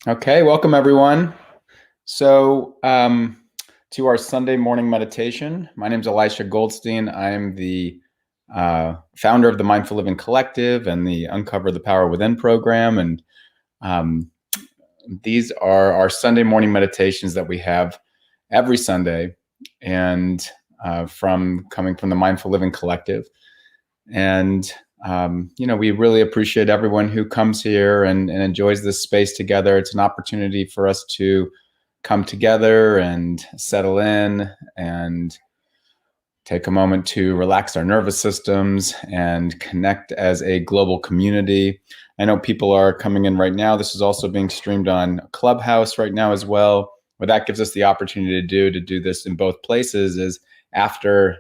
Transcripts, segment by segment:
Okay, welcome everyone. So, to our Sunday morning meditation. My name is Elisha Goldstein. I am the founder of the Mindful Living Collective and the Uncover the Power Within program. And um, these are our Sunday morning meditations that we have every Sunday, and coming from the Mindful Living Collective. And we really appreciate everyone who comes here and enjoys this space together. It's an opportunity for us to come together and settle in and take a moment to relax our nervous systems and connect as a global community. I know people are coming in right now. This is also being streamed on Clubhouse right now as well. What that gives us the opportunity to do this in both places is after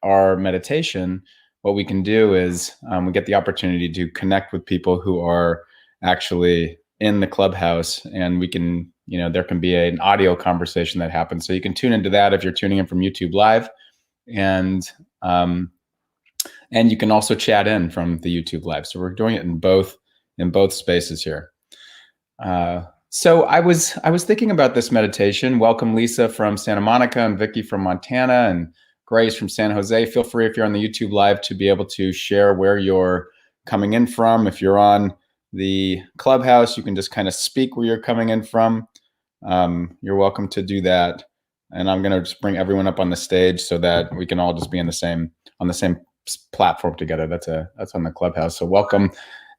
our meditation, what we can do is we get the opportunity to connect with people who are actually in the Clubhouse, and we can, there can be an audio conversation that happens. So you can tune into that if you're tuning in from YouTube Live, and you can also chat in from the YouTube Live. So we're doing it in both spaces here. So I was thinking about this meditation. Welcome Lisa from Santa Monica and Vicky from Montana and Grace from San Jose. Feel free, if you're on the YouTube Live, to be able to share where you're coming in from. If you're on the Clubhouse, you can just kind of speak where you're coming in from. You're welcome to do that. And I'm going to just bring everyone up on the stage so that we can all just be on the same platform together. That's on the Clubhouse. So welcome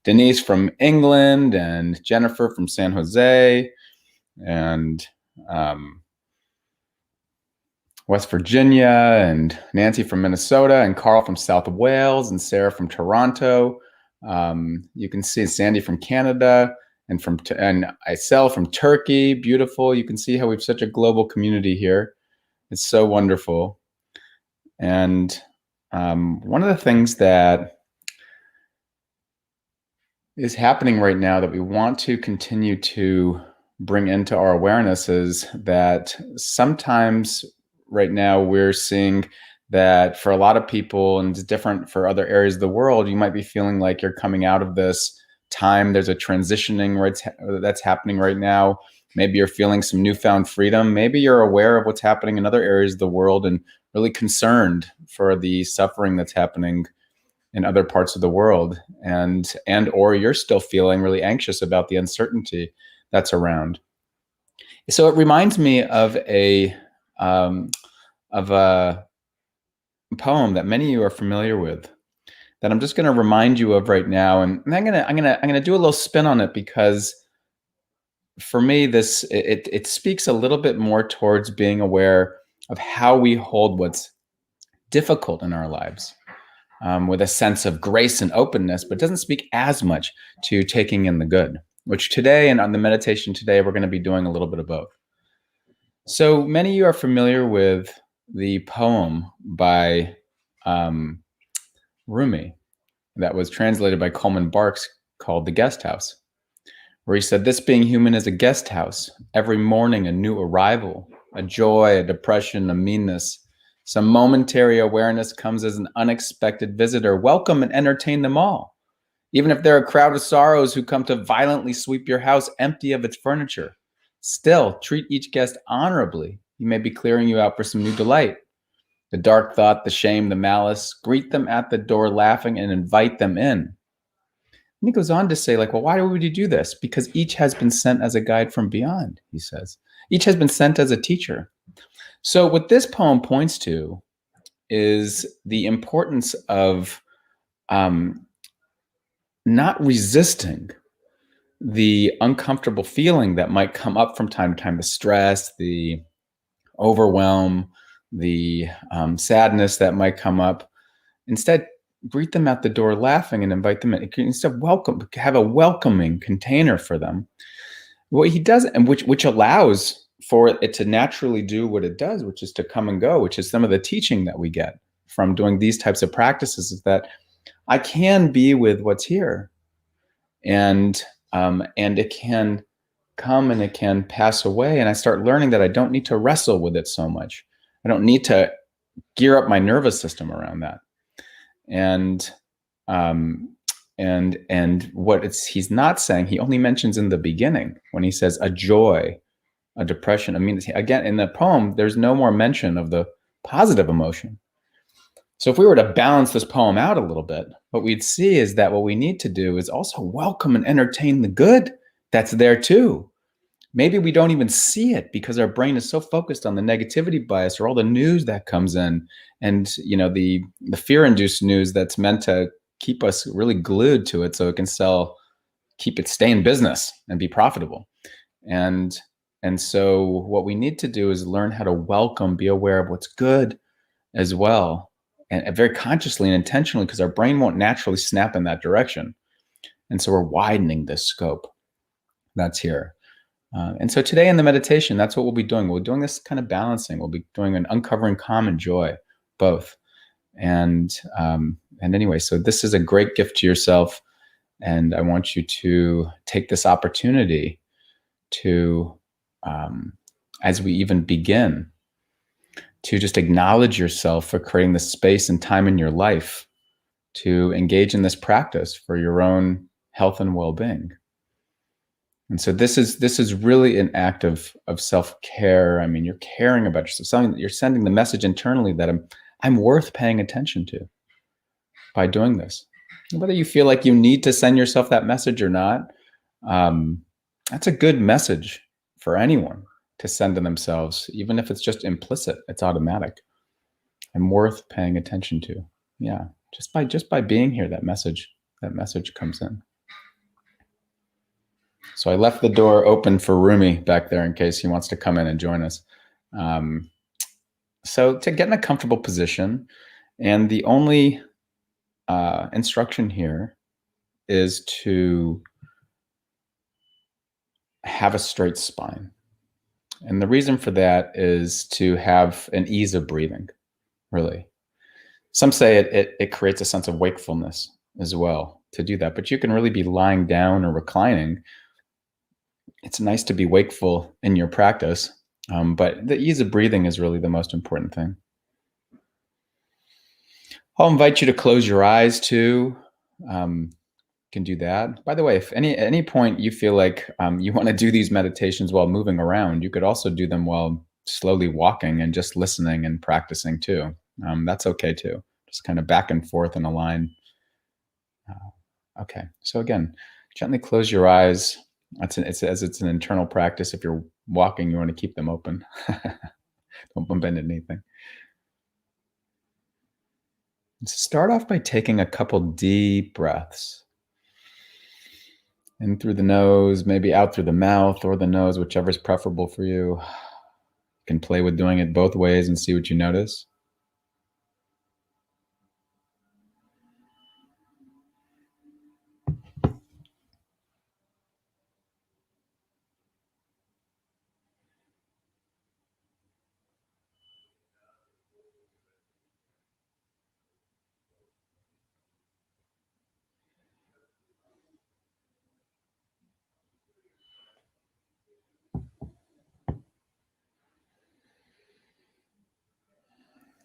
Denise from England and Jennifer from San Jose and West Virginia, and Nancy from Minnesota, and Carl from South Wales, and Sarah from Toronto. You can see Sandy from Canada, and Aysel from Turkey. Beautiful. You can see how we have such a global community here. It's so wonderful. And one of the things that is happening right now that we want to continue to bring into our awareness is that sometimes right now we're seeing that for a lot of people, and it's different for other areas of the world, you might be feeling like you're coming out of this time. There's a transitioning that's happening right now. Maybe you're feeling some newfound freedom. Maybe you're aware of what's happening in other areas of the world and really concerned for the suffering that's happening in other parts of the world, and or you're still feeling really anxious about the uncertainty that's around. So it reminds me of a poem that many of you are familiar with, that I'm just going to remind you of right now, and I'm gonna do a little spin on it, because for me it speaks a little bit more towards being aware of how we hold what's difficult in our lives. With a sense of grace and openness, but doesn't speak as much to taking in the good, which today and on the meditation today, we're going to be doing a little bit of both. So many of you are familiar with the poem by Rumi that was translated by Coleman Barks called The Guest House, where he said, "This being human is a guest house, every morning a new arrival, a joy, a depression, a meanness. Some momentary awareness comes as an unexpected visitor. Welcome and entertain them all. Even if they're a crowd of sorrows who come to violently sweep your house empty of its furniture, still treat each guest honorably. You may be clearing you out for some new delight. The dark thought, the shame, the malice, greet them at the door laughing and invite them in." And he goes on to say, well, why would you do this? Because each has been sent as a guide from beyond, he says. Each has been sent as a teacher. So what this poem points to is the importance of not resisting the uncomfortable feeling that might come up from time to time, the stress, the overwhelm, the sadness that might come up. Instead, greet them at the door laughing and invite them in. Instead, have a welcoming container for them. What he does, and which allows for it to naturally do what it does, which is to come and go, which is some of the teaching that we get from doing these types of practices, is that I can be with what's here, and it can come and it can pass away, and I start learning that I don't need to wrestle with it so much. I don't need to gear up my nervous system around that. And And what he's not saying, he only mentions in the beginning when he says a joy, a depression. I mean, again, in the poem, there's no more mention of the positive emotion. So if we were to balance this poem out a little bit, what we'd see is that what we need to do is also welcome and entertain the good that's there too. Maybe we don't even see it because our brain is so focused on the negativity bias or all the news that comes in, and the fear-induced news that's meant to keep us really glued to it so it can stay in business and be profitable. And so what we need to do is learn how to welcome, be aware of what's good as well, and very consciously and intentionally, because our brain won't naturally snap in that direction. And so we're widening this scope that's here. And so today in the meditation, that's what we'll be doing. We're doing this kind of balancing. We'll be doing an uncovering calm and joy, both. And anyway, so this is a great gift to yourself. And I want you to take this opportunity to, as we even begin, to just acknowledge yourself for creating the space and time in your life to engage in this practice for your own health and well-being. And so this is really an act of self-care. I mean, you're caring about yourself. Something that you're sending the message internally that I'm worth paying attention to by doing this. Whether you feel like you need to send yourself that message or not, that's a good message for anyone to send to themselves, even if it's just implicit, it's automatic. I'm worth paying attention to. Yeah, just by being here, that message comes in. So I left the door open for Rumi back there in case he wants to come in and join us. So to get in a comfortable position, and the only instruction here is to have a straight spine. And the reason for that is to have an ease of breathing, really. Some say it creates a sense of wakefulness as well to do that, but you can really be lying down or reclining. It's nice to be wakeful in your practice, but the ease of breathing is really the most important thing. I'll invite you to close your eyes too. Can do that. By the way, if at any point you feel like you want to do these meditations while moving around, you could also do them while slowly walking and just listening and practicing too. That's okay too. Just kind of back and forth in a line. Okay. So again, gently close your eyes. It's an internal practice. If you're walking, you want to keep them open. Don't bump into anything. Start off by taking a couple deep breaths. In through the nose, maybe out through the mouth or the nose, whichever is preferable for you. You can play with doing it both ways and see what you notice.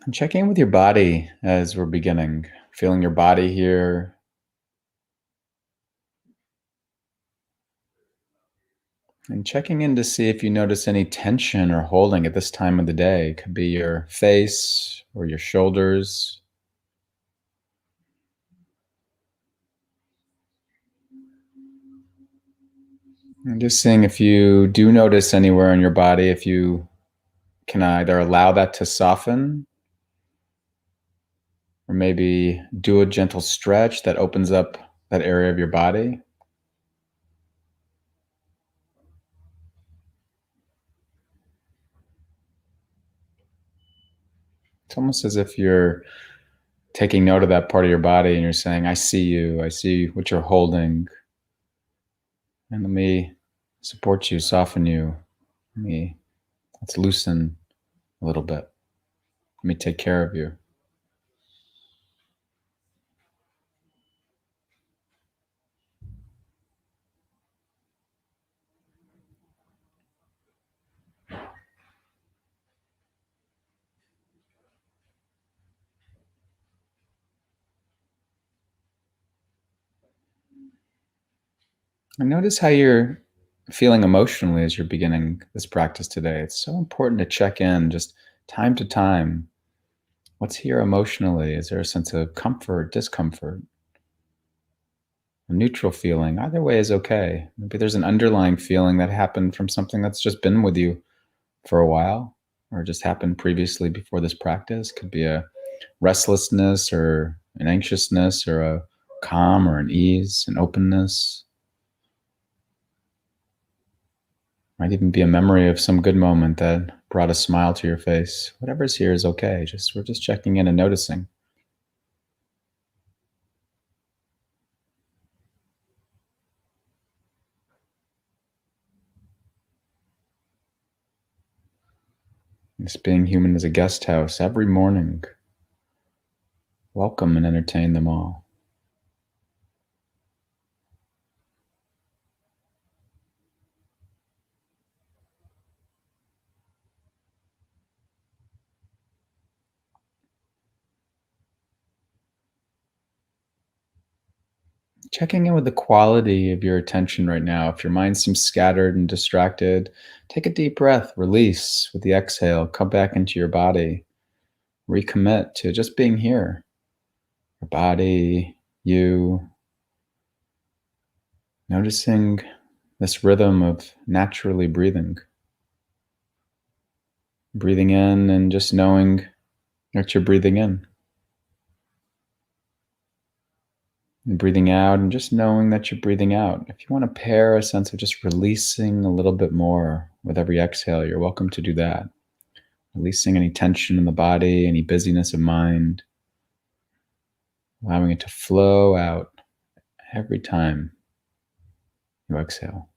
And check in with your body as we're beginning. Feeling your body here. And checking in to see if you notice any tension or holding at this time of the day. It could be your face or your shoulders. And just seeing if you do notice anywhere in your body, if you can either allow that to soften or maybe do a gentle stretch that opens up that area of your body. It's almost as if you're taking note of that part of your body and you're saying, I see you, I see what you're holding. And let me support you, soften you. Let's loosen a little bit. Let me take care of you. And notice how you're feeling emotionally as you're beginning this practice today. It's so important to check in just time to time. What's here emotionally? Is there a sense of comfort, discomfort, a neutral feeling? Either way is okay. Maybe there's an underlying feeling that happened from something that's just been with you for a while or just happened previously before this practice. Could be a restlessness or an anxiousness or a calm or an ease, an openness. Might even be a memory of some good moment that brought a smile to your face. Whatever's here is okay. We're just checking in and noticing. This being human is a guest house every morning. Welcome and entertain them all. Checking in with the quality of your attention right now. If your mind seems scattered and distracted, take a deep breath, release with the exhale, come back into your body, recommit to just being here. Your body, you, noticing this rhythm of naturally breathing. Breathing in and just knowing that you're breathing in. And breathing out and just knowing that you're breathing out. If you want to pair a sense of just releasing a little bit more with every exhale, you're welcome to do that. Releasing any tension in the body, any busyness of mind, allowing it to flow out every time you exhale.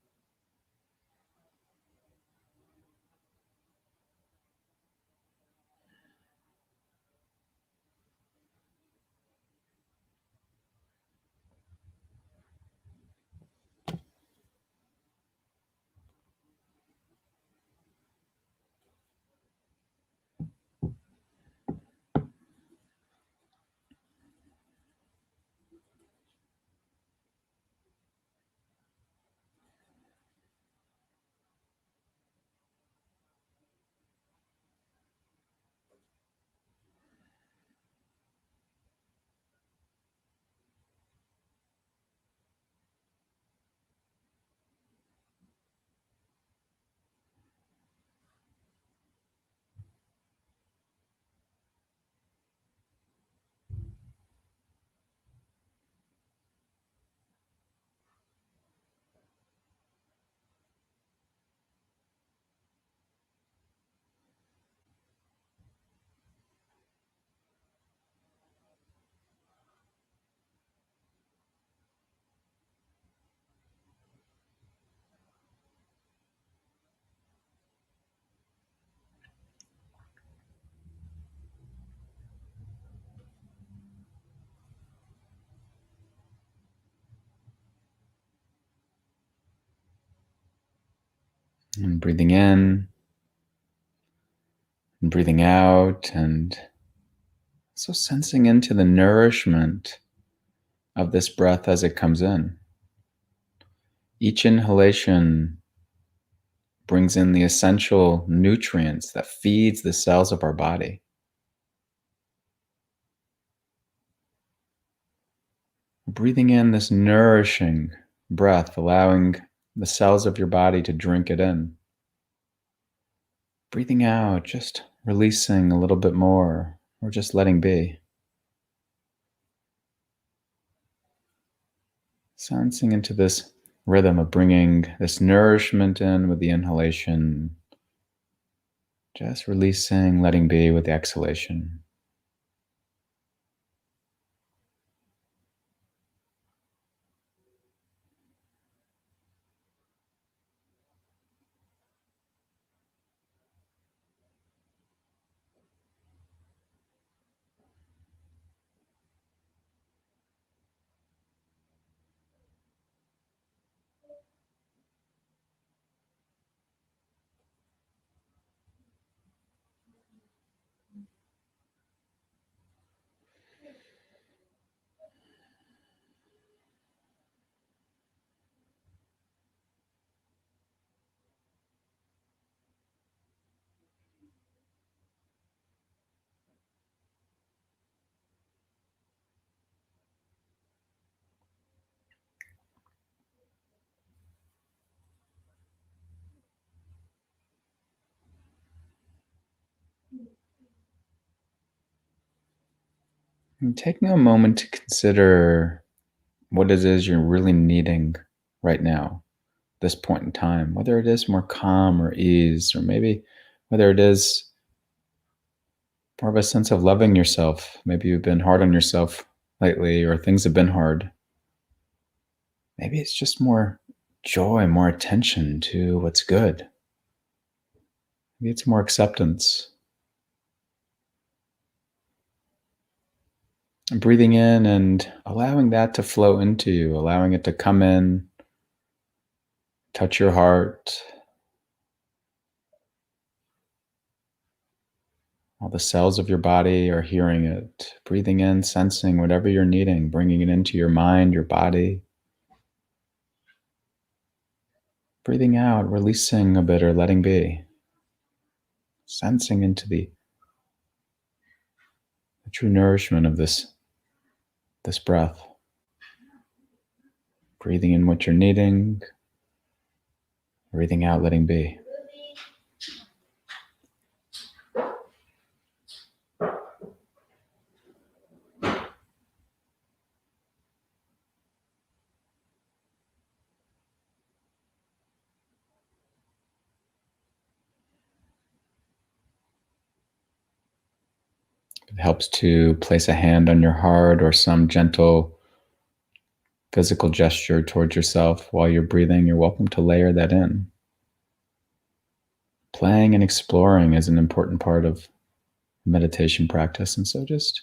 And breathing in and breathing out, and so sensing into the nourishment of this breath as it comes in. Each inhalation brings in the essential nutrients that feeds the cells of our body. Breathing in this nourishing breath, allowing the cells of your body to drink it in. Breathing out, just releasing a little bit more, or just letting be. Sensing into this rhythm of bringing this nourishment in with the inhalation, just releasing, letting be with the exhalation. And taking a moment to consider what it is you're really needing right now, this point in time, whether it is more calm or ease, or maybe whether it is more of a sense of loving yourself. Maybe you've been hard on yourself lately, or things have been hard. Maybe it's just more joy, more attention to what's good. Maybe it's more acceptance. And breathing in and allowing that to flow into you, allowing it to come in, touch your heart. All the cells of your body are hearing it. Breathing in, sensing whatever you're needing, bringing it into your mind, your body. Breathing out, releasing a bit or letting be. Sensing into the true nourishment of this breath. Breathing in what you're needing. Breathing out, letting be. It helps to place a hand on your heart or some gentle physical gesture towards yourself while you're breathing. You're welcome to layer that in. Playing and exploring is an important part of meditation practice, and so just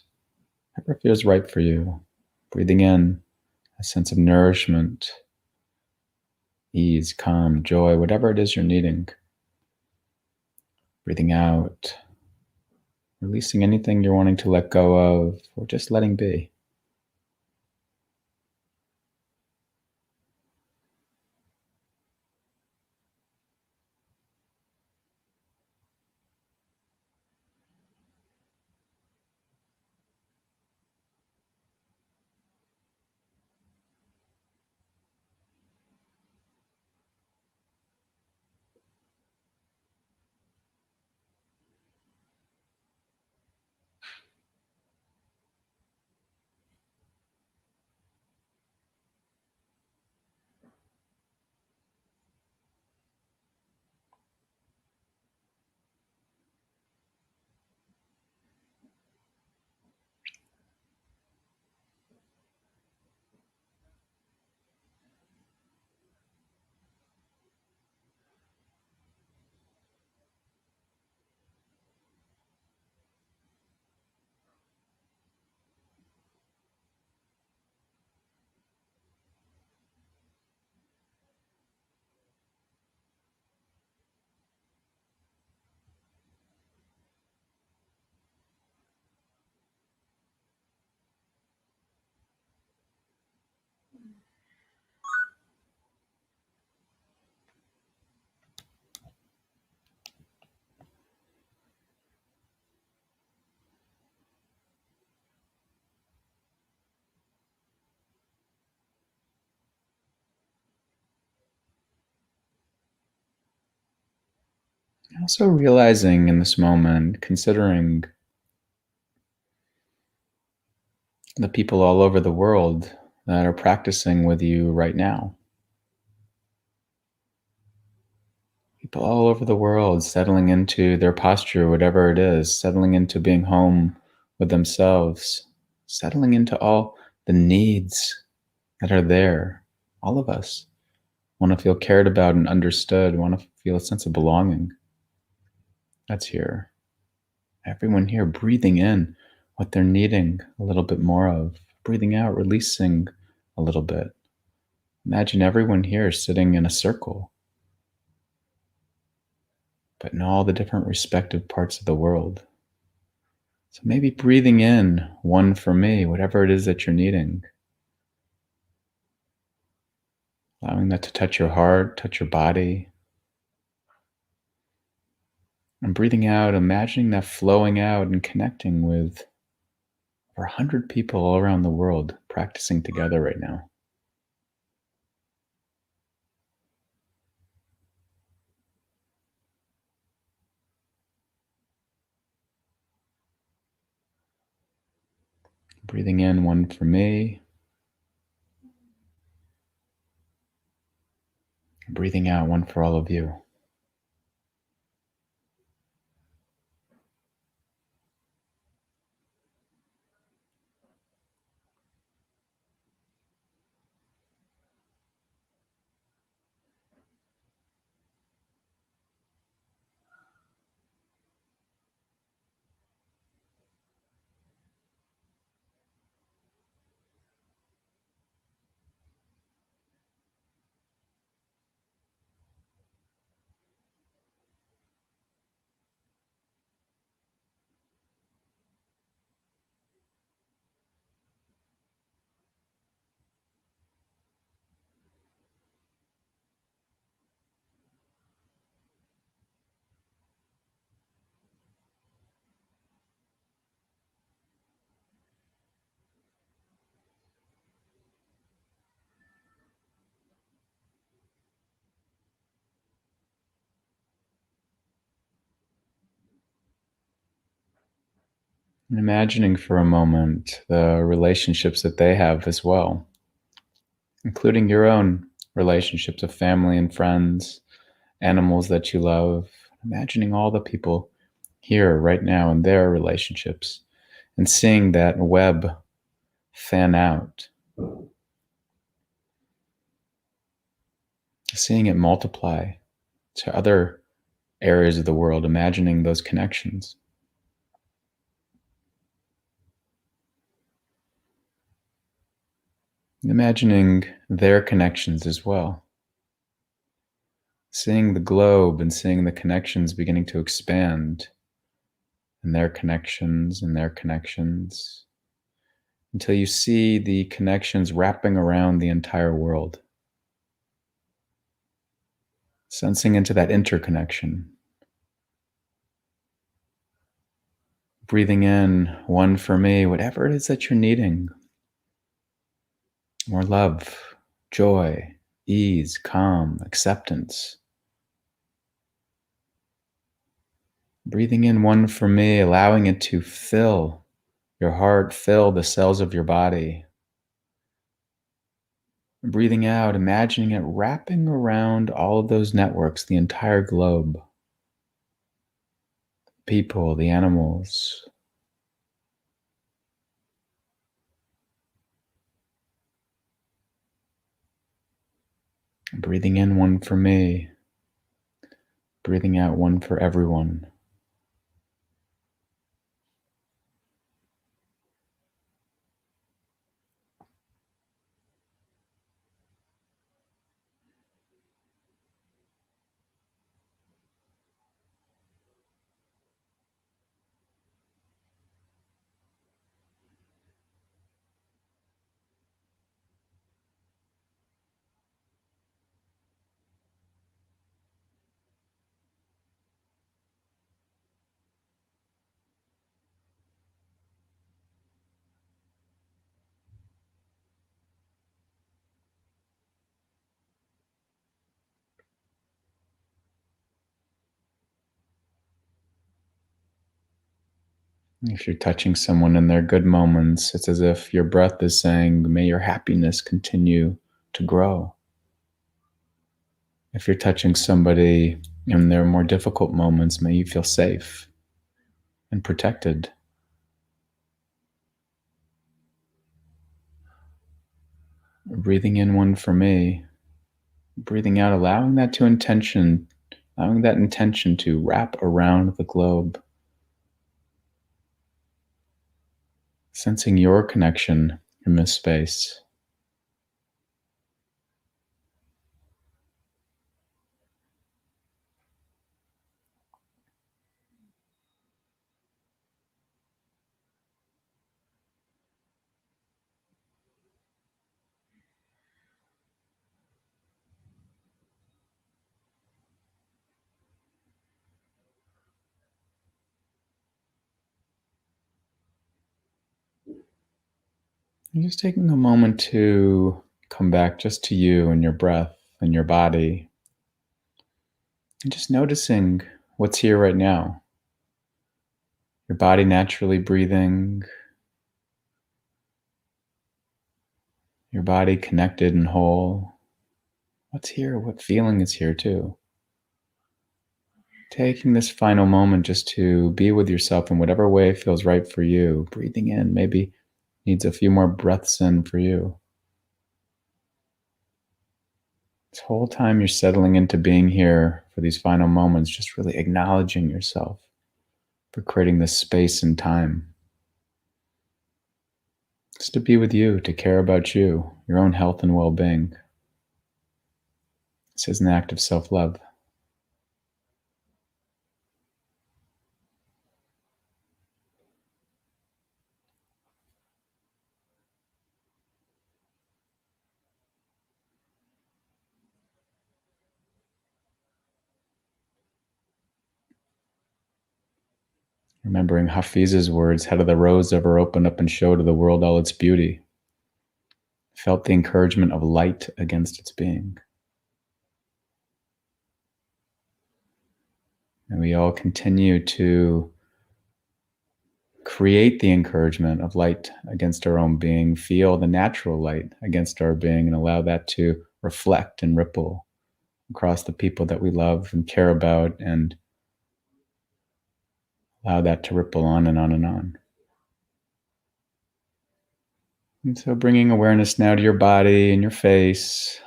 whatever feels right for you. Breathing in a sense of nourishment, ease, calm, joy, whatever it is you're needing. Breathing out, releasing anything you're wanting to let go of, or just letting be. Also realizing in this moment, considering the people all over the world that are practicing with you right now. People all over the world settling into their posture, whatever it is, settling into being home with themselves, settling into all the needs that are there. All of us want to feel cared about and understood, want to feel a sense of belonging. That's here. Everyone here breathing in what they're needing a little bit more of, breathing out, releasing a little bit. Imagine everyone here sitting in a circle, but in all the different respective parts of the world. So maybe breathing in one for me, whatever it is that you're needing. Allowing that to touch your heart, touch your body. And breathing out, imagining that flowing out and connecting with over 100 people all around the world practicing together right now. Breathing in, one for me. Breathing out, one for all of you. And imagining for a moment the relationships that they have as well, including your own relationships of family and friends, animals that you love. Imagining all the people here right now in their relationships and seeing that web fan out, seeing it multiply to other areas of the world, imagining those connections. Imagining their connections as well. Seeing the globe and seeing the connections beginning to expand, and their connections and their connections, until you see the connections wrapping around the entire world. Sensing into that interconnection. Breathing in, one for me, whatever it is that you're needing. More love, joy, ease, calm, acceptance. Breathing in, one for me, allowing it to fill your heart, fill the cells of your body. Breathing out, imagining it wrapping around all of those networks, the entire globe. People, the animals. Breathing in, one for me. Breathing out, one for everyone. If you're touching someone in their good moments, it's as if your breath is saying, may your happiness continue to grow. If you're touching somebody in their more difficult moments, may you feel safe and protected. Breathing in, one for me. Breathing out, allowing that intention to wrap around the globe. Sensing your connection in this space. And just taking a moment to come back just to you and your breath and your body. And just noticing what's here right now. Your body naturally breathing, Your body connected and whole. What's here? What feeling is here too? Taking this final moment just to be with yourself in whatever way feels right for you. Breathing in, maybe needs a few more breaths in for you. This whole time you're settling into being here for these final moments, just really acknowledging yourself for creating this space and time. Just to be with you, to care about you, your own health and well-being. This is an act of self-love. Remembering Hafiz's words, how did the rose ever open up and show to the world all its beauty? Felt the encouragement of light against its being. And we all continue to create the encouragement of light against our own being, feel the natural light against our being, and allow that to reflect and ripple across the people that we love and care about, and allow that to ripple on and on and on. And so bringing awareness now to your body and your face,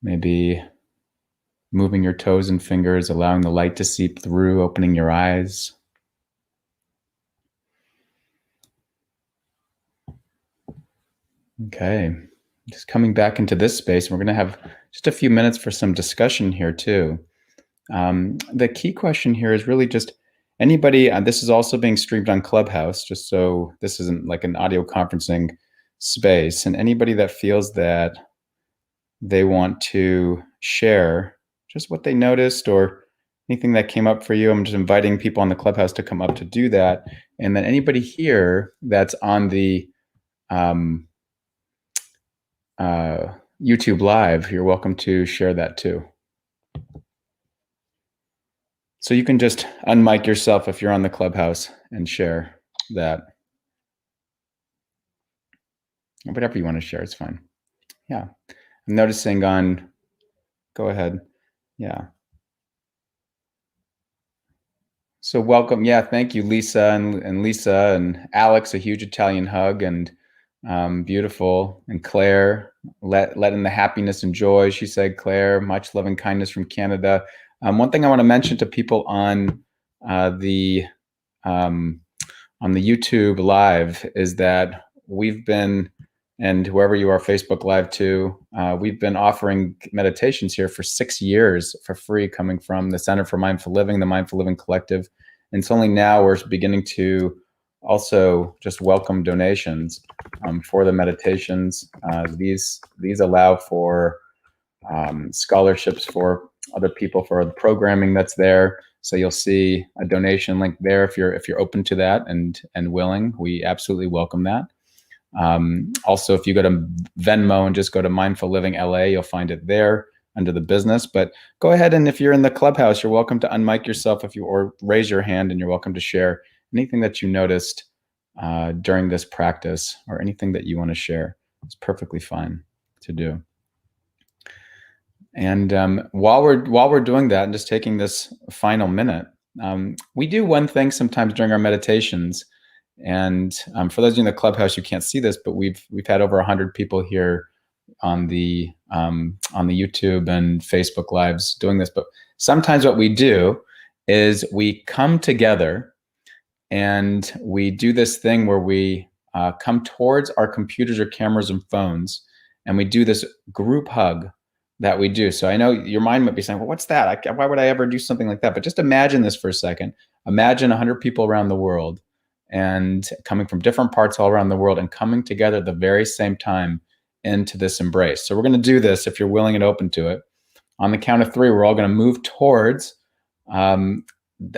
maybe moving your toes and fingers, allowing the light to seep through, opening your eyes. Okay, just coming back into this space. We're going to have just a few minutes for some discussion here too. The key question here is really just anybody, this is also being streamed on Clubhouse, just so this isn't like an audio conferencing space, and anybody that feels that they want to share just what they noticed or anything that came up for you. I'm just inviting people on the Clubhouse to come up to do that. And then anybody here that's on the YouTube Live, you're welcome to share that too. So you can just unmic yourself if you're on the Clubhouse and share that. Whatever you want to share, it's fine. Yeah. I'm noticing go ahead. Yeah. So welcome. Yeah, thank you, Lisa and Lisa and Alex, a huge Italian hug, and beautiful. And Claire, let in the happiness and joy, she said, Claire, much love and kindness from Canada. One thing I want to mention to people on the YouTube Live is that we've been, and whoever you are, Facebook Live too, we've been offering meditations here for 6 years for free, coming from the Center for Mindful Living, the Mindful Living Collective. And it's only now we're beginning to also just welcome donations for the meditations. These allow for scholarships for other people for the programming that's there. So you'll see a donation link there if you're open to that and willing. We absolutely welcome that. Also, if you go to Venmo and just go to Mindful Living LA, you'll find it there under the business. But go ahead, and if you're in the Clubhouse, you're welcome to unmic yourself or raise your hand, and you're welcome to share anything that you noticed during this practice, or anything that you want to share. It's perfectly fine to do. And while we're doing that and just taking this final minute, we do one thing sometimes during our meditations. And for those of you in the Clubhouse, you can't see this, but we've had over 100 people here on the YouTube and Facebook Lives doing this. But sometimes what we do is we come together and we do this thing where we come towards our computers or cameras and phones, and we do this group hug that we do. So I know your mind might be saying, well, what's that? Why would I ever do something like that? But just imagine this for a second. Imagine 100 people around the world, and coming from different parts all around the world, and coming together at the very same time into this embrace. So we're going to do this, if you're willing and open to it. On the count of 3, we're all going to move towards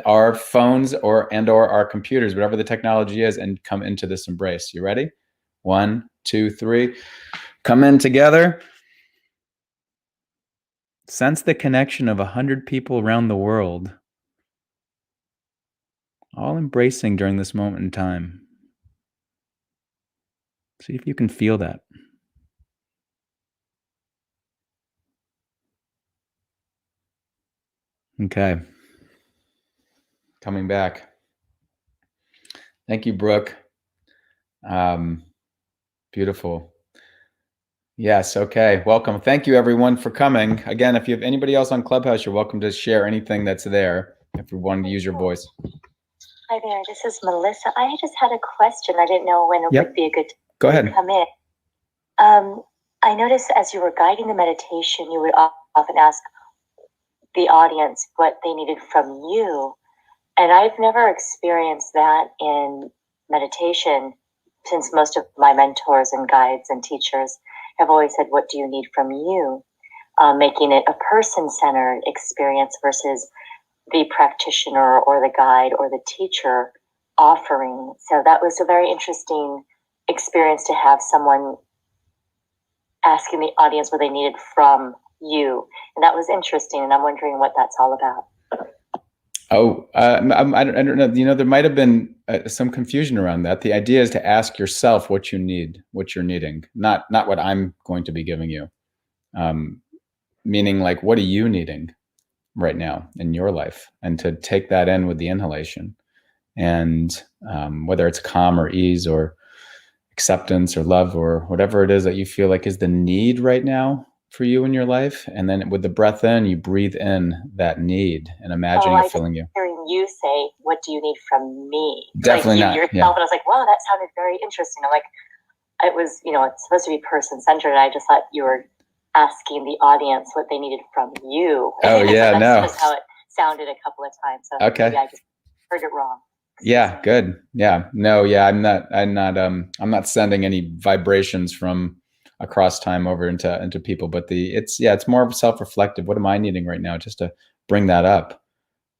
our phones or our computers, whatever the technology is, and come into this embrace. You ready? 1, 2, 3. Come in together. Sense the connection of 100 people around the world, all embracing during this moment in time. See if you can feel that. Okay. Coming back. Thank you, Brooke. Beautiful. Yes. Okay. Welcome. Thank you, everyone, for coming. Again, if you have anybody else on Clubhouse, you're welcome to share anything that's there if you wanted to use your voice. Hi there. This is Melissa. I just had a question. I didn't know when it would be a good time to come in. I noticed as you were guiding the meditation, you would often ask the audience what they needed from you. And I've never experienced that in meditation, since most of my mentors and guides and teachers have always said, what do you need from you? Making it a person-centered experience versus the practitioner or the guide or the teacher offering. So that was a very interesting experience to have someone asking the audience what they needed from you. And that was interesting. And I'm wondering what that's all about. Oh, I don't know. You know, there might have been some confusion around that. The idea is to ask yourself what you need, what you're needing, not what I'm going to be giving you. Meaning, like, what are you needing right now in your life, and to take that in with the inhalation, and whether it's calm or ease or acceptance or love or whatever it is that you feel like is the need right now for you in your life. And then with the breath in, you breathe in that need and imagining it filling you. Hearing you say, what do you need from me? Definitely like not. Yourself. Yeah. And I was like, wow, that sounded very interesting. I'm like, it was, it's supposed to be person-centered. And I just thought you were asking the audience what they needed from you. Oh, yeah, so that's just how it sounded a couple of times. So okay. Maybe I just heard it wrong. Yeah, good. Yeah. No, yeah, I'm not sending any vibrations from across time over into people, but it's more self-reflective. What am I needing right now? Just to bring that up,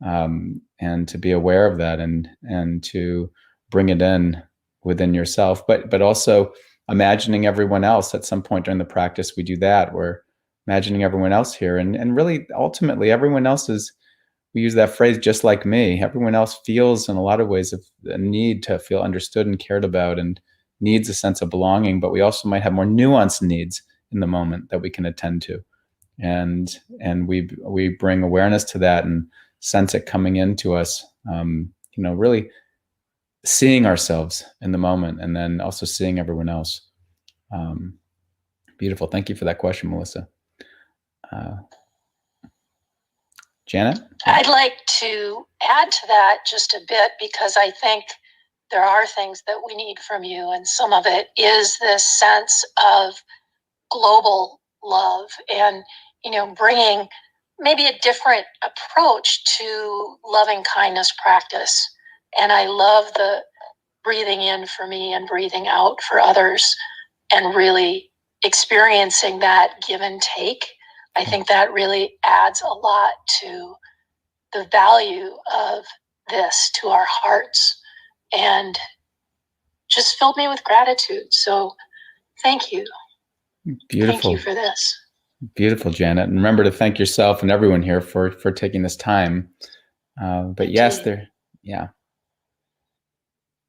and to be aware of that, and to bring it in within yourself, but also imagining everyone else. At some point during the practice, we do that. We're imagining everyone else here, and really ultimately everyone else is. We use that phrase, just like me. Everyone else feels in a lot of ways a need to feel understood and cared about, and needs a sense of belonging, but we also might have more nuanced needs in the moment that we can attend to. And we bring awareness to that and sense it coming into us, really seeing ourselves in the moment, and then also seeing everyone else. Beautiful. Thank you for that question, Melissa. Janet? I'd like to add to that just a bit, because I think there are things that we need from you, and some of it is this sense of global love and, bringing maybe a different approach to loving kindness practice. And I love the breathing in for me and breathing out for others, and really experiencing that give and take. I think that really adds a lot to the value of this to our hearts, and just filled me with gratitude. So thank you. Beautiful. Thank you for this. Beautiful, Janet. And remember to thank yourself and everyone here for taking this time. But yes,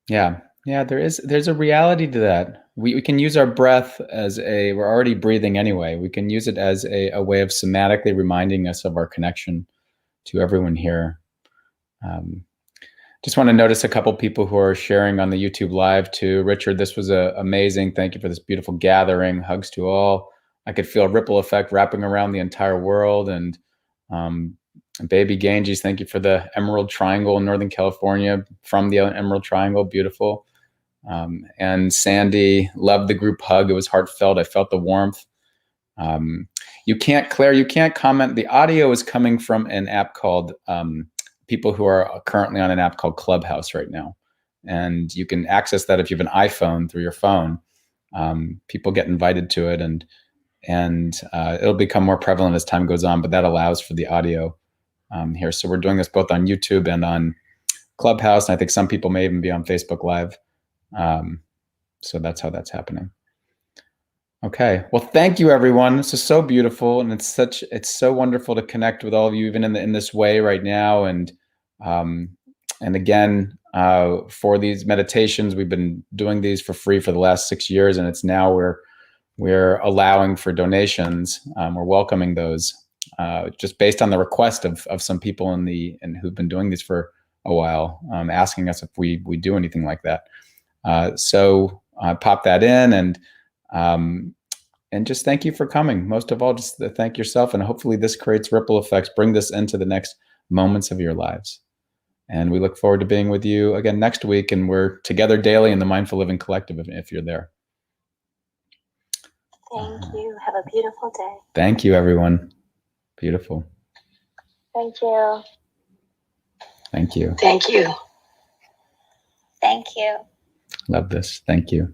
there's a reality to that. We can use our breath we're already breathing anyway. We can use it as a way of somatically reminding us of our connection to everyone here. Just want to notice a couple people who are sharing on the YouTube live too. Richard, this was amazing. Thank you for this beautiful gathering. Hugs to all. I could feel a ripple effect wrapping around the entire world. And Baby Ganges, thank you for the Emerald Triangle in Northern California, from the Emerald Triangle. Beautiful. And Sandy, loved the group hug. It was heartfelt. I felt the warmth. Claire, you can't comment. The audio is coming from an app called, people who are currently on an app called Clubhouse right now. And you can access that if you have an iPhone through your phone. People get invited to it, and it'll become more prevalent as time goes on, but that allows for the audio here. So we're doing this both on YouTube and on Clubhouse. And I think some people may even be on Facebook Live. So that's how that's happening. Okay. Well, thank you, everyone. This is so beautiful, and it's so wonderful to connect with all of you, even in this way right now. And again, for these meditations. We've been doing these for free for the last 6 years, and it's now we're allowing for donations. We're welcoming those just based on the request of some people and who've been doing this for a while, asking us if we do anything like that. So pop that in, and just thank you for coming. Most of all, just thank yourself, and hopefully this creates ripple effects. Bring this into the next moments of your lives. And we look forward to being with you again next week. And we're together daily in the Mindful Living Collective if you're there. Thank you. Have a beautiful day. Thank you, everyone. Beautiful. Thank you. Thank you. Thank you. Thank you. Love this. Thank you.